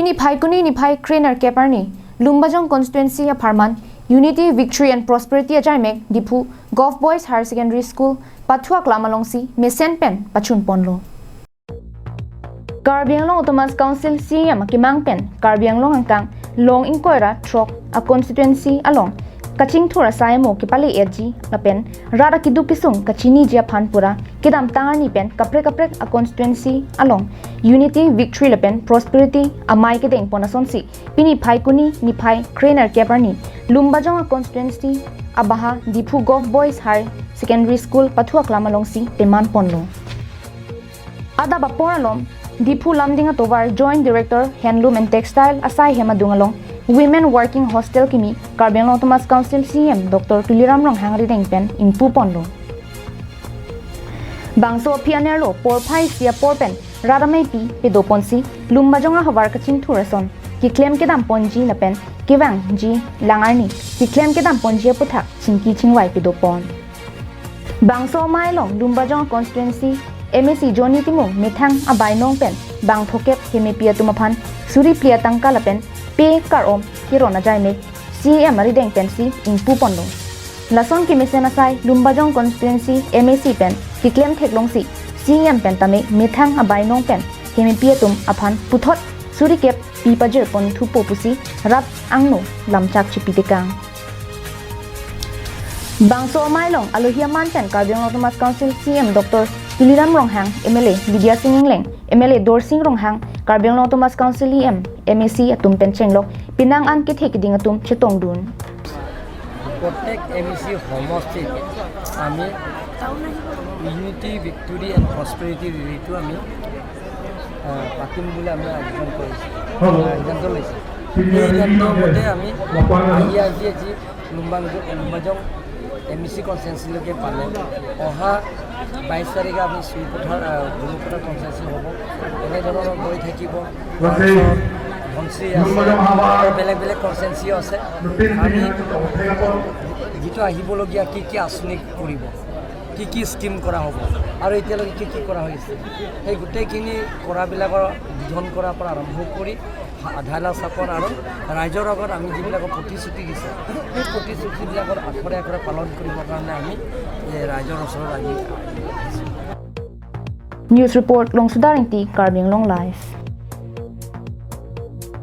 Pini phai kuni ni phai Craner Keparni, Lumbajong Constituency a Parman, Unity, Victory and Prosperity ajaimek, Dipu, Golf Boys Higher Secondary School, Patua Klamalongsi, Mesen pen, Pachun ponlo. Karbianglong Autonomous Council CM Kimang pen, Karbianglong angkang, Long Inkoira, Trok, a constituency along. Kaching thura sayamo kipali edji na pen rara kidupisung kachini jia phanpura kidam tangani pen kapre a constituency along unity victory la pen prosperity amai kedeng ponasonsi pini phai kuni ni phai Craner Keparni Lumbajong a constituency abaha Dipu Golf Boys Higher Secondary School Pathua Klamalongsi peman ponlo ada baporalom Dipu Lamdinga Tovar Joint Director Handloom and Textile Asai Hemadungalong Women Working Hostel Kimi Karbianglong Autonomous Council CM Dr. Tuliram Rong Hangri Dengpen in Puponlo. Bangso Pianerlo por Pai Sia Porpen Radamay Pi Pedoponsi Lumbajong Havar Kaching Turason Ki claim Kedam Ponji Lapen Kivang Ji Langarni Ki claim Kedam Ponji Putak Chinki Chingwai Pedopon Bangso Mailong Lumbajong Constituency MSC Johnny Timo Mithang Abainong Pen Bang Thokep Heme Pia Tumapan Suri Plia Tangka Lapen Pe karom kirona ajaimek CM Marideng pensi in Puponlo. Lason ki mesen asai Lumbajong Constituency MAC pen ki claim theklongsi CM pen tame mithang abainong pen kemi pietum aphan puthot surikep pipajer pon thupo pusi rat angno lamchak chipitekang. Bangso mailong alohia manten Karbianglong Autonomous Council CM Dr. Tuliram Ronghang MLA Vidya Singingleng MLA Dorsing Ronghang Karbianglong Autonomous Council EM MAC atum penchenglo pinang an kithekiding atum chetong dun Protect MAC homostate ami unity victory and prosperity ritu ami patim bole ami ajon korise janto loise ei janto mode ami aji Lumbajong MAC consensus loke pale oha 22 তাৰিখে আমি সুইপথাৰ গুৰুপথাৰ conference হ'ব এনে ধৰণৰ গৈ থাকিব ধনশ্ৰী আছে বেলেগ বেলেগ কনফাৰেন্সি আছে আমি যিটো আহিবলগীয়া কি আঁচনি কৰিব কি স্কিম কৰা হ'ব আৰু এতিয়ালৈকে কি কৰা হৈছে সেই গোটেইখিনি কৰাবিলাকৰ বিধন কৰাৰ পৰা আৰম্ভ কৰি আধালা চাপৰ আৰু ৰাইজৰ আগত আমি যিবিলাক প্ৰতিশ্ৰুতি দিছে সেই প্ৰতিশ্ৰুতিবিলাকৰ আখৰে আখৰে পালন কৰিবৰ কাৰণে আমি ৰাইজৰ ওচৰত আমি News report Long Sudarinti Karbianglong Live.